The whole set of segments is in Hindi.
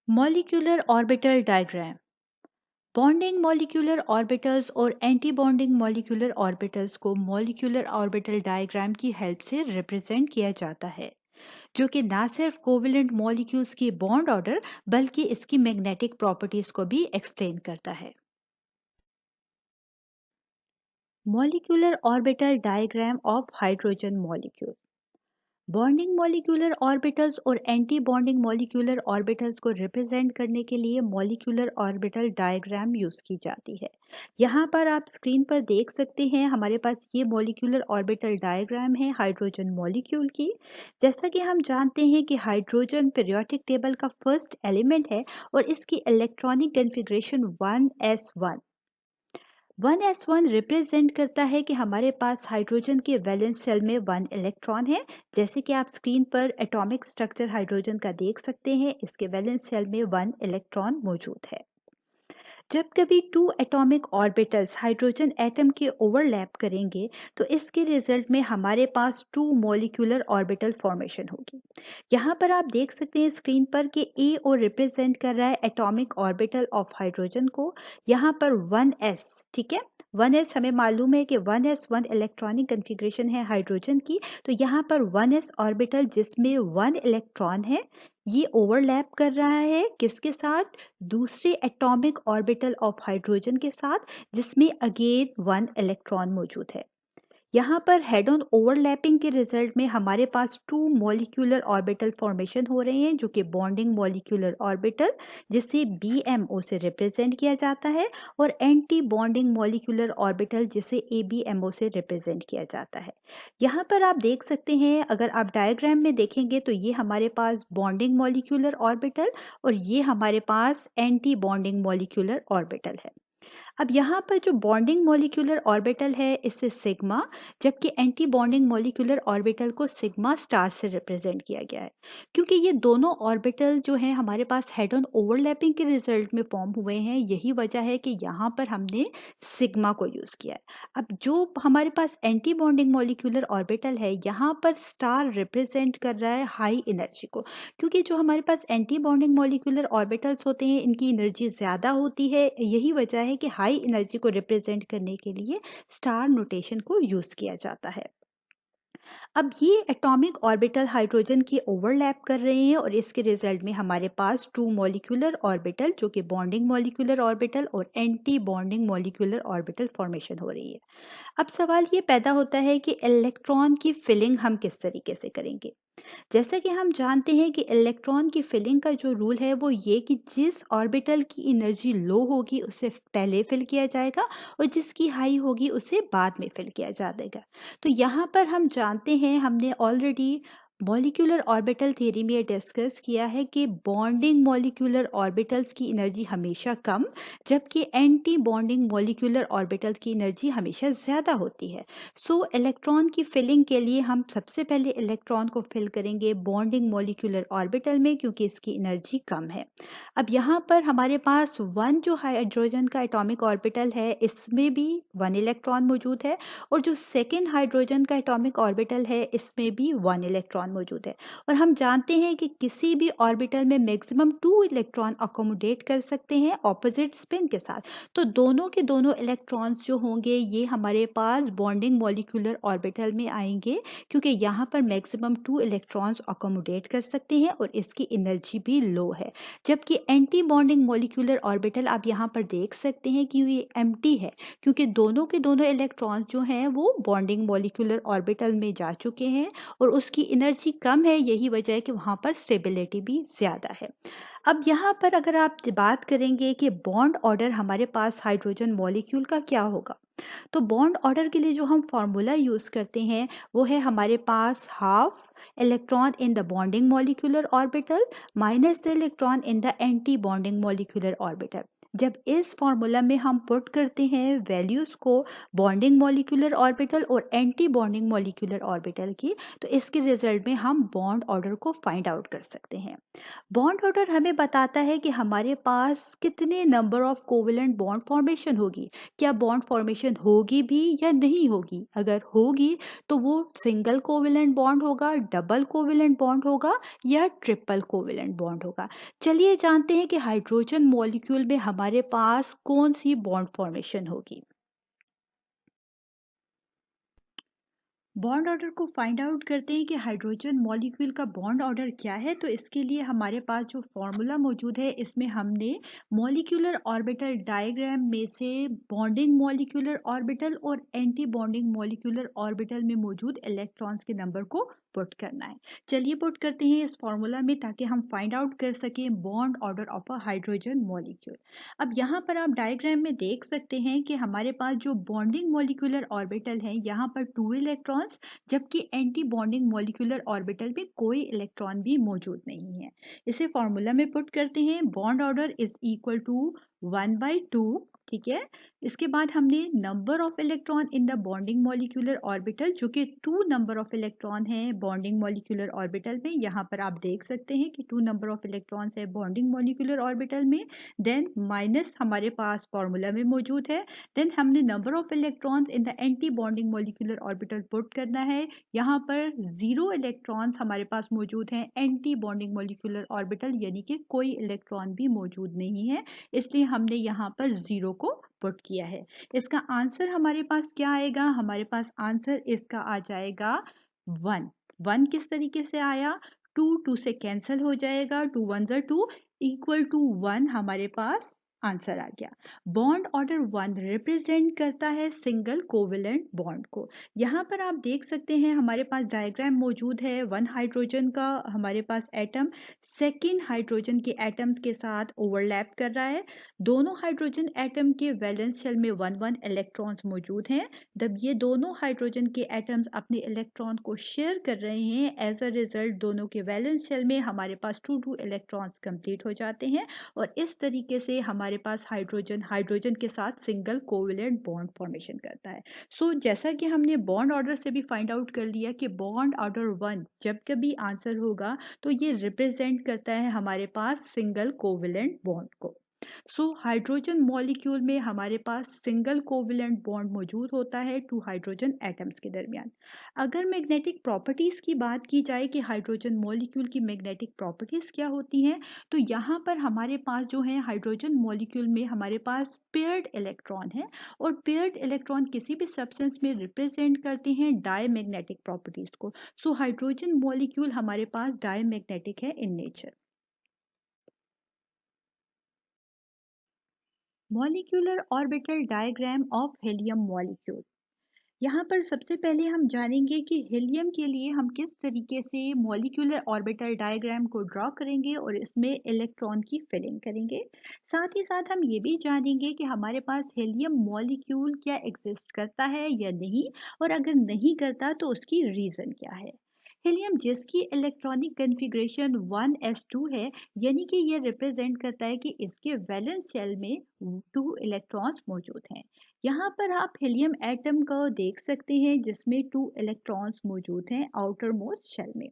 Molecular orbital diagram. Bonding molecular orbitals और एंटी बॉन्डिंग मॉलिक्यूलर ऑर्बिटल्स को मॉलिक्यूलर ऑर्बिटल डायग्राम की हेल्प से रिप्रेजेंट किया जाता है, जो कि ना सिर्फ कोवेलेंट मॉलिक्यूल्स की बॉन्ड ऑर्डर बल्कि इसकी मैग्नेटिक प्रॉपर्टीज को भी एक्सप्लेन करता है। Molecular orbital diagram of hydrogen molecule. Bonding molecular orbitals और एंटी बॉन्डिंग मॉलिक्यूलर ऑर्बिटल्स को रिप्रेजेंट करने के लिए मॉलिक्यूलर ऑर्बिटल डायग्राम यूज की जाती है। यहाँ पर आप स्क्रीन पर देख सकते हैं, हमारे पास ये मॉलिक्यूलर ऑर्बिटल डायग्राम है हाइड्रोजन मॉलिक्यूल की। जैसा कि हम जानते हैं कि हाइड्रोजन पीरियोडिक टेबल का फर्स्ट एलिमेंट है और इसकी electronic configuration 1s1। 1s1 represent करता है कि हमारे पास हाइड्रोजन के वैलेंस शेल में 1 इलेक्ट्रॉन है। जैसे कि आप स्क्रीन पर एटॉमिक स्ट्रक्चर हाइड्रोजन का देख सकते हैं, इसके वैलेंस शेल में 1 इलेक्ट्रॉन मौजूद है। जब कभी two atomic orbitals hydrogen atom के ओवरलैप करेंगे तो इसके रिजल्ट में हमारे पास टू मॉलिक्यूलर ऑर्बिटल फॉर्मेशन होगी। यहाँ पर आप देख सकते हैं स्क्रीन पर कि ए और रिप्रेजेंट कर रहा है एटॉमिक ऑर्बिटल ऑफ हाइड्रोजन को। यहाँ पर 1s, ठीक है, 1s हमें मालूम है कि 1s1 इलेक्ट्रॉनिक कन्फिग्रेशन है हाइड्रोजन की। तो यहाँ पर 1s ऑर्बिटल जिसमें 1 इलेक्ट्रॉन है, ये ओवरलैप कर रहा है किसके साथ? दूसरे एटॉमिक ऑर्बिटल ऑफ हाइड्रोजन के साथ, जिसमें अगेन 1 इलेक्ट्रॉन मौजूद है। यहाँ पर हेड ऑन ओवरलैपिंग के रिजल्ट में हमारे पास टू मॉलिक्यूलर ऑर्बिटल फॉर्मेशन हो रहे हैं, जो कि बॉन्डिंग मॉलिक्यूलर ऑर्बिटल जिसे BMO से रिप्रेजेंट किया जाता है, और एंटी बॉन्डिंग मॉलिक्यूलर ऑर्बिटल जिसे ABMO से रिप्रेजेंट किया जाता है। यहाँ पर आप देख सकते हैं, अगर आप डायग्राम में देखेंगे तो ये हमारे पास बॉन्डिंग मॉलिक्यूलर ऑर्बिटल और ये हमारे पास एंटी बॉन्डिंग मॉलिक्यूलर ऑर्बिटल है। अब यहाँ पर जो बॉन्डिंग मॉलिक्यूलर ऑर्बिटल है इससे सिग्मा, जबकि एंटी बॉन्डिंग मॉलिक्यूलर ऑर्बिटल को सिग्मा स्टार से रिप्रेजेंट किया गया है, क्योंकि ये दोनों ऑर्बिटल जो हैं हमारे पास हेड ऑन ओवरलैपिंग के रिजल्ट में फॉर्म हुए हैं। यही वजह है कि यहाँ पर हमने सिग्मा को यूज किया है। अब जो हमारे पास एंटी बॉन्डिंग मॉलिक्यूलर ऑर्बिटल है, यहाँ पर स्टार रिप्रेजेंट कर रहा है हाई एनर्जी को, क्योंकि जो हमारे पास एंटी बॉन्डिंग मॉलिक्यूलर ऑर्बिटल्स होते हैं इनकी एनर्जी ज़्यादा होती है। यही वजह है कि हाई एनर्जी को रिप्रेजेंट करने के लिए स्टार नोटेशन को यूज़ किया जाता है। अब ये एटॉमिक ऑर्बिटल हाइड्रोजन की ओवरलैप कर रहे हैं और इसके रिजल्ट में हमारे पास टू मॉलिक्यूलर ऑर्बिटल, जो कि बॉन्डिंग मॉलिक्यूलर ऑर्बिटल और anti bonding molecular orbital formation हो रही है। अब सवाल ये पैदा होता है कि इलेक्ट्रॉन की फिलिंग हम किस तरीके से करेंगे। जैसा कि हम जानते हैं कि इलेक्ट्रॉन की फिलिंग का जो रूल है वो ये कि जिस ऑर्बिटल की एनर्जी लो होगी उसे पहले फिल किया जाएगा और जिसकी हाई होगी उसे बाद में फिल किया जाएगा। तो यहाँ पर हम जानते हैं, हमने ऑलरेडी मॉलिक्यूलर ऑर्बिटल थ्योरी में डिस्कस किया है कि बॉन्डिंग मॉलिक्यूलर ऑर्बिटल्स की एनर्जी हमेशा कम, जबकि एंटी बॉन्डिंग मॉलिक्यूलर ऑर्बिटल्स की एनर्जी हमेशा ज़्यादा होती है। सो इलेक्ट्रॉन की फिलिंग के लिए हम सबसे पहले इलेक्ट्रॉन को फिल करेंगे बॉन्डिंग मॉलिक्यूलर ऑर्बिटल में, क्योंकि इसकी एनर्जी कम है। अब यहाँ पर हमारे पास 1 जो हाइड्रोजन का एटॉमिक ऑर्बिटल है इसमें भी 1 इलेक्ट्रॉन मौजूद है, और जो सेकेंड हाइड्रोजन का एटॉमिक ऑर्बिटल है इसमें भी 1 इलेक्ट्रॉन मौजूद है। और हम जानते हैं कि किसी भी ऑर्बिटल में मैक्सिमम 2 इलेक्ट्रॉन अकोमोडेट कर सकते हैं ऑपोजिट स्पिन के साथ। तो दोनों के दोनों इलेक्ट्रॉन्स जो होंगे ये हमारे पास बॉन्डिंग मॉलिक्यूलर ऑर्बिटल में आएंगे, क्योंकि यहाँ पर मैक्सिमम 2 इलेक्ट्रॉन्स अकोमोडेट कर सकते हैं और इसकी एनर्जी भी लो है। जबकि एंटी बॉन्डिंग मॉलिक्यूलर ऑर्बिटल आप यहाँ पर देख सकते हैं कि ये एम्प्टी है, क्योंकि दोनों के दोनों इलेक्ट्रॉन्स जो हैं वो बॉन्डिंग मॉलिक्यूलर ऑर्बिटल में जा चुके हैं और उसकी एनर्जी कम है। यही वजह है कि वहाँ पर स्टेबिलिटी भी ज़्यादा है। अब यहाँ पर अगर आप बात करेंगे कि बॉन्ड ऑर्डर हमारे पास हाइड्रोजन मॉलिक्यूल का क्या होगा, तो बॉन्ड ऑर्डर के लिए जो हम फॉर्मूला यूज़ करते हैं वो है हमारे पास half electron in the bonding molecular orbital minus the electron in the anti bonding molecular orbital. जब इस फॉर्मूला में हम पुट करते हैं वैल्यूज़ को बॉन्डिंग मॉलिक्यूलर ऑर्बिटल और एंटी बॉन्डिंग मॉलिक्यूलर ऑर्बिटल की, तो इसके रिजल्ट में हम बॉन्ड ऑर्डर को फाइंड आउट कर सकते हैं। बॉन्ड ऑर्डर हमें बताता है कि हमारे पास कितने number of covalent bond formation होगी, क्या बॉन्ड फॉर्मेशन होगी भी या नहीं होगी। अगर होगी तो वो सिंगल कोवेलेंट बॉन्ड होगा, डबल कोवेलेंट बॉन्ड होगा या ट्रिपल कोवेलेंट बॉन्ड होगा। चलिए जानते हैं कि हाइड्रोजन मॉलिक्यूल में हमारे पास कौन सी बॉन्ड फॉर्मेशन होगी। बॉन्ड ऑर्डर को फाइंड आउट करते हैं कि हाइड्रोजन मॉलिक्यूल का बॉन्ड ऑर्डर क्या है। तो इसके लिए हमारे पास जो फॉर्मूला मौजूद है, इसमें हमने मॉलिक्यूलर ऑर्बिटल डायग्राम में से बॉन्डिंग मॉलिक्यूलर ऑर्बिटल और एंटी बॉन्डिंग मॉलिक्यूलर ऑर्बिटल में मौजूद इलेक्ट्रॉन्स के नंबर को पुट करना है। चलिए पुट करते हैं इस फॉर्मूला में, ताकि हम फाइंड आउट कर सकें bond order of a hydrogen molecule. अब यहाँ पर आप डायग्राम में देख सकते हैं कि हमारे पास जो बॉन्डिंग मॉलिक्यूलर ऑर्बिटल है, यहाँ पर 2 इलेक्ट्रॉन्स, जबकि एंटी बॉन्डिंग मॉलिक्यूलर ऑर्बिटल में कोई इलेक्ट्रॉन भी मौजूद नहीं है। इसे फॉर्मूला में पुट करते हैं, bond order is equal to 1/2। ठीक है। इसके बाद हमने number of electron in the bonding molecular orbital, जो कि 2 नंबर ऑफ इलेक्ट्रॉन है बॉन्डिंग मॉलिक्यूलर ऑर्बिटल में, यहाँ पर आप देख सकते हैं कि 2 नंबर ऑफ इलेक्ट्रॉन्स है बॉन्डिंग मॉलिक्यूलर ऑर्बिटल में। देन माइनस हमारे पास फॉर्मूला में मौजूद है। देन हमने number of electrons in the anti bonding molecular orbital put करना है। यहाँ पर 0 इलेक्ट्रॉन्स हमारे पास मौजूद हैं एंटी बॉन्डिंग मॉलिक्यूलर ऑर्बिटल, यानी कि कोई इलेक्ट्रॉन भी मौजूद नहीं है, इसलिए हमने यहाँ पर 0 को पुट किया है। इसका आंसर हमारे पास क्या आएगा? हमारे पास आंसर इसका आ जाएगा 1। 1 किस तरीके से आया? 2 से कैंसिल हो जाएगा, 2 1 ज़ा 2 इक्वल टू 1 हमारे पास आंसर आ गया। बॉन्ड ऑर्डर 1 रिप्रेजेंट करता है सिंगल कोवेलेंट बॉन्ड को। यहाँ पर आप देख सकते हैं हमारे पास डायग्राम मौजूद है। 1 हाइड्रोजन का हमारे पास एटम सेकेंड हाइड्रोजन के एटम्स के साथ ओवरलैप कर रहा है। दोनों हाइड्रोजन एटम के वैलेंस शेल में 1 इलेक्ट्रॉन्स मौजूद हैं। जब ये दोनों हाइड्रोजन के एटम्स अपने इलेक्ट्रॉन को शेयर कर रहे हैं, एज अ रिजल्ट दोनों के वैलेंस शेल में हमारे पास 2 इलेक्ट्रॉन्स कंप्लीट हो जाते हैं, और इस तरीके से हमारे पास हाइड्रोजन हाइड्रोजन के साथ सिंगल कोवेलेंट बॉन्ड फॉर्मेशन करता है। सो जैसा कि हमने बॉन्ड ऑर्डर से भी फाइंड आउट कर लिया कि बॉन्ड ऑर्डर 1 जब कभी आंसर होगा तो ये रिप्रेजेंट करता है हमारे पास सिंगल कोवेलेंट बॉन्ड को। सो हाइड्रोजन मॉलिक्यूल में हमारे पास सिंगल कोवेलेंट बॉन्ड मौजूद होता है 2 हाइड्रोजन एटम्स के दरमियान। अगर मैग्नेटिक प्रॉपर्टीज की बात की जाए कि हाइड्रोजन मॉलिक्यूल की मैग्नेटिक प्रॉपर्टीज क्या होती हैं, तो यहाँ पर हमारे पास जो है हाइड्रोजन मॉलिक्यूल में हमारे पास पेयर्ड इलेक्ट्रॉन है, और पेयर्ड इलेक्ट्रॉन किसी भी सब्सटेंस में रिप्रेजेंट करते हैं डायमैग्नेटिक प्रॉपर्टीज को। सो हाइड्रोजन मॉलिक्यूल हमारे पास डायमैग्नेटिक है in nature. Molecular orbital diagram of helium molecule. यहाँ पर सबसे पहले हम जानेंगे कि हीलियम के लिए हम किस तरीके से मॉलिक्यूलर ऑर्बिटल डायग्राम को ड्रॉ करेंगे और इसमें इलेक्ट्रॉन की फिलिंग करेंगे। साथ ही साथ हम ये भी जानेंगे कि हमारे पास हीलियम मॉलिक्यूल क्या एग्जिस्ट करता है या नहीं, और अगर नहीं करता तो उसकी रीज़न क्या है। हीलियम जिसकी इलेक्ट्रॉनिक कन्फिग्रेशन 1s2 है, यानी कि ये रिप्रेजेंट करता है कि इसके वैलेंस शेल में 2 इलेक्ट्रॉन्स मौजूद हैं। यहाँ पर आप हीलियम एटम को देख सकते हैं जिसमें 2 इलेक्ट्रॉन्स मौजूद हैं आउटर मोस्ट शेल में।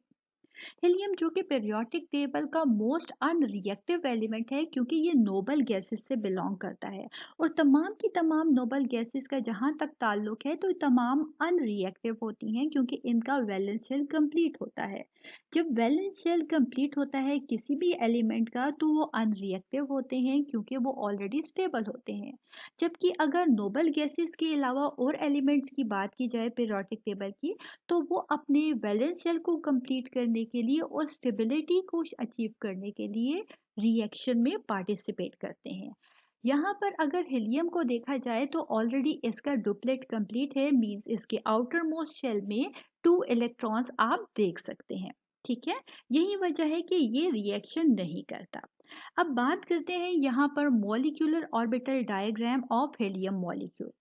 हीलियम जो कि पीरियोडिक टेबल का मोस्ट अनरिएक्टिव एलिमेंट है, क्योंकि ये नोबल गैसेस से बिलोंग करता है, और तमाम की तमाम नोबल गैसेस का जहाँ तक ताल्लुक है तो तमाम अनरिएक्टिव होती हैं, क्योंकि इनका वैलेंस शेल कंप्लीट होता है। जब वैलेंस शेल कंप्लीट होता है किसी भी एलिमेंट का, तो वो अनरिएक्टिव होते हैं क्योंकि वो ऑलरेडी स्टेबल होते हैं। जबकि अगर नोबल गैसेस के अलावा और एलिमेंट्स की बात की जाए पीरियोडिक टेबल की, तो वो अपने वैलेंस शेल को कंप्लीट करने के लिए और स्टेबिलिटी को अचीव करने के लिए रिएक्शन में पार्टिसिपेट करते हैं। यहाँ पर अगर हीलियम को देखा जाए तो ऑलरेडी इसका डुप्लेट कंप्लीट है, मींस इसके आउटर मोस्ट शेल में 2 इलेक्ट्रॉन्स आप देख सकते हैं। ठीक है, यही वजह है कि ये रिएक्शन नहीं करता। अब बात करते हैं यहाँ पर molecular orbital diagram of helium molecule.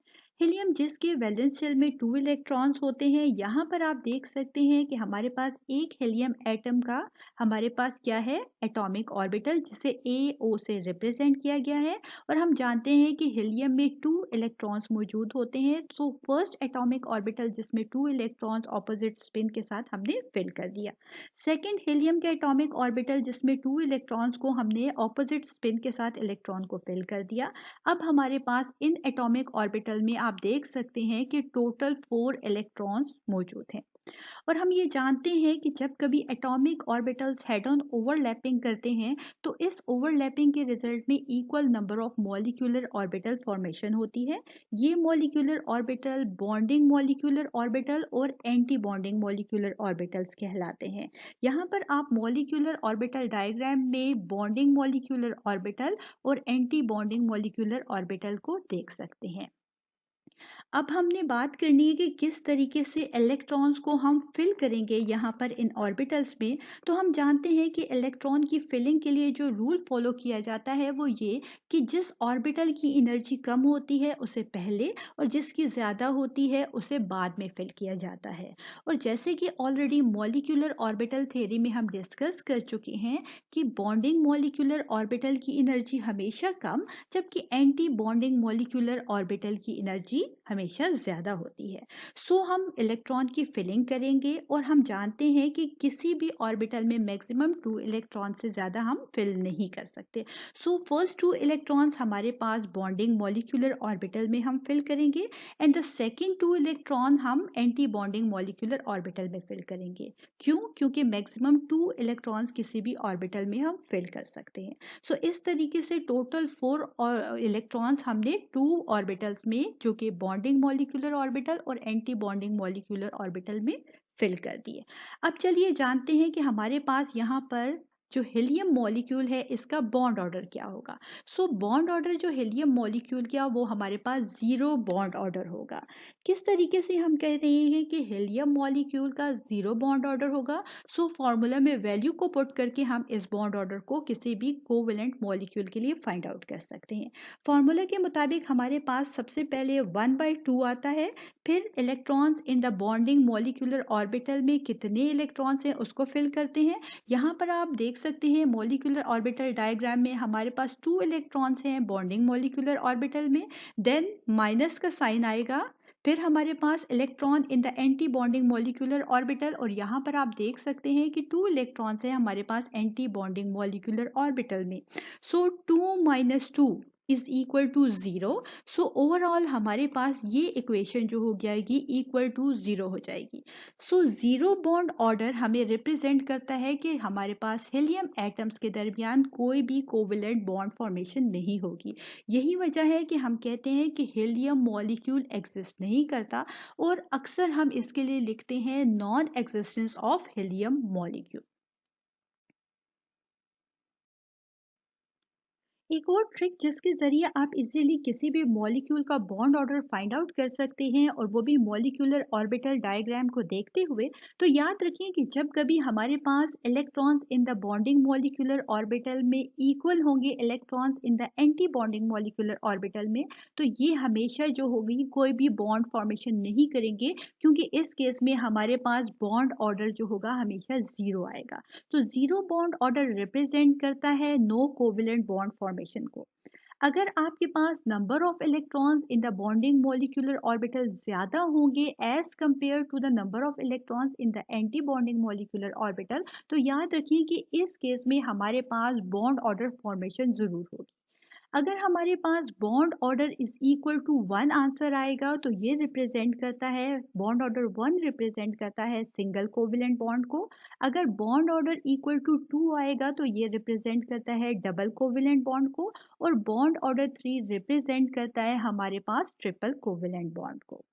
Helium जिसके वैलेंस शेल में 2 इलेक्ट्रॉन्स होते हैं, यहाँ पर आप देख सकते हैं कि हमारे पास एक हीलियम एटम का हमारे पास क्या है, एटॉमिक ऑर्बिटल जिसे AO से रिप्रेजेंट किया गया है। और हम जानते हैं कि हीलियम में 2 इलेक्ट्रॉन्स मौजूद होते हैं। तो फर्स्ट एटॉमिक ऑर्बिटल जिसमें 2 इलेक्ट्रॉन्स ऑपोजिट स्पिन के साथ हमने फिल कर दिया। सेकेंड हीलियम के एटॉमिक ऑर्बिटल जिसमें 2 इलेक्ट्रॉन्स को हमने ऑपोजिट स्पिन के साथ इलेक्ट्रॉन को फिल कर दिया। अब हमारे पास इन एटॉमिक ऑर्बिटल में आप देख सकते हैं कि टोटल 4 इलेक्ट्रॉन्स मौजूद हैं। और हम ये जानते हैं कि जब कभी atomic orbitals head on overlapping करते हैं तो इस ओवरलैपिंग के रिजल्ट में equal number of molecular orbital formation होती है। ये molecular orbital bonding molecular orbital और एंटी बॉन्डिंग मॉलिक्यूलर ऑर्बिटल्स कहलाते हैं। यहाँ पर आप मॉलिक्यूलर ऑर्बिटल डायग्राम में बॉन्डिंग मॉलिक्यूलर ऑर्बिटल और एंटी बॉन्डिंग मॉलिक्यूलर ऑर्बिटल को देख सकते हैं। अब हमने बात करनी है कि किस तरीके से इलेक्ट्रॉन्स को हम फिल करेंगे यहाँ पर इन ऑर्बिटल्स में। तो हम जानते हैं कि इलेक्ट्रॉन की फिलिंग के लिए जो रूल फॉलो किया जाता है वो ये कि जिस ऑर्बिटल की एनर्जी कम होती है उसे पहले और जिसकी ज़्यादा होती है उसे बाद में फिल किया जाता है। और जैसे कि ऑलरेडी मॉलिक्यूलर ऑर्बिटल थ्योरी में हम डिस्कस कर चुके हैं कि बॉन्डिंग मॉलिक्यूलर ऑर्बिटल की एनर्जी हमेशा कम जबकि एंटी बॉन्डिंग मॉलिक्यूलर ऑर्बिटल की एनर्जी हमेशा ज़्यादा होती है। सो हम इलेक्ट्रॉन की फिलिंग करेंगे और हम जानते हैं कि किसी भी ऑर्बिटल में मैक्सिमम 2 इलेक्ट्रॉन से ज़्यादा हम फिल नहीं कर सकते। सो फर्स्ट 2 इलेक्ट्रॉन्स हमारे पास बॉन्डिंग मॉलिक्यूलर ऑर्बिटल में हम फिल करेंगे एंड द सेकेंड 2 इलेक्ट्रॉन हम एंटी बॉन्डिंग मॉलिक्यूलर ऑर्बिटल में फिल करेंगे। क्यों? क्योंकि मैक्सिमम 2 इलेक्ट्रॉन्स किसी भी ऑर्बिटल में हम फिल कर सकते हैं। सो इस तरीके से टोटल 4 इलेक्ट्रॉन्स हमने 2 ऑर्बिटल्स में जो कि बॉन्डिंग मॉलिक्यूलर ऑर्बिटल और एंटी बॉन्डिंग मॉलिक्यूलर ऑर्बिटल में फिल कर दिए। अब चलिए जानते हैं कि हमारे पास यहाँ पर जो हीलियम मॉलिक्यूल है इसका बॉन्ड ऑर्डर क्या होगा। सो बॉन्ड ऑर्डर जो हीलियम मॉलिक्यूल का वो हमारे पास 0 बॉन्ड ऑर्डर होगा। किस तरीके से हम कह रहे हैं कि हीलियम मॉलिक्यूल का 0 बॉन्ड ऑर्डर होगा। सो फॉर्मूला में वैल्यू को पुट करके हम इस बॉन्ड ऑर्डर को किसी भी कोवेलेंट मॉलिक्यूल के लिए फाइंड आउट कर सकते हैं। फॉर्मूला के मुताबिक हमारे पास सबसे पहले 1/2 आता है, फिर electrons in the bonding molecular orbital में कितने इलेक्ट्रॉन्स हैं उसको फिल करते हैं। यहाँ पर आप देख सकते हैं मॉलिक्यूलर ऑर्बिटल डायग्राम में हमारे पास 2 इलेक्ट्रॉन्स हैं बॉन्डिंग मॉलिक्यूलर ऑर्बिटल में, देन माइनस का साइन आएगा, फिर हमारे पास electron in the anti bonding molecular orbital और यहाँ पर आप देख सकते हैं कि 2 इलेक्ट्रॉन्स हैं हमारे पास एंटी बॉन्डिंग मॉलिक्यूलर ऑर्बिटल में। So 2 - 2 is equal to 0। So overall हमारे पास ये इक्वेशन जो हो जाएगी इक्वल टू 0 हो जाएगी। सो 0 बॉन्ड ऑर्डर हमें रिप्रेजेंट करता है कि हमारे पास हीलियम एटम्स के दरमियान कोई भी कोवेलेंट बॉन्ड फॉर्मेशन नहीं होगी। यही वजह है कि हम कहते हैं कि हीलियम मॉलिक्यूल एग्जिस्ट नहीं करता और अक्सर हम इसके लिए लिखते हैं non existence of helium molecule. एक और ट्रिक जिसके ज़रिए आप इजीली किसी भी मॉलिक्यूल का बॉन्ड ऑर्डर फाइंड आउट कर सकते हैं और वो भी मॉलिक्यूलर ऑर्बिटल डायग्राम को देखते हुए। तो याद रखिए कि जब कभी हमारे पास electrons in the bonding molecular orbital में इक्वल होंगे electrons in the anti bonding molecular orbital में, तो ये हमेशा जो होगी कोई भी बॉन्ड फॉर्मेशन नहीं करेंगे क्योंकि इस केस में हमारे पास बॉन्ड ऑर्डर जो होगा हमेशा ज़ीरो आएगा। तो ज़ीरो बॉन्ड ऑर्डर रिप्रेजेंट करता है नो कोवेलेंट बॉन्ड फॉर्मेशन को। अगर आपके पास number of electrons in the bonding molecular orbital ज़्यादा होंगे as compare to the number of electrons in the anti bonding molecular orbital, तो याद रखिए कि इस केस में हमारे पास बॉन्ड ऑर्डर फॉर्मेशन ज़रूर होगी। अगर हमारे पास bond order is equal to 1 answer आएगा तो ये रिप्रेजेंट करता है बॉन्ड ऑर्डर 1 रिप्रेजेंट करता है सिंगल कोवेलेंट बॉन्ड को। अगर बॉन्ड ऑर्डर इक्वल टू 2 आएगा तो ये रिप्रेजेंट करता है डबल कोवेलेंट बॉन्ड को और बॉन्ड ऑर्डर 3 रिप्रेजेंट करता है हमारे पास ट्रिपल कोवेलेंट बॉन्ड को।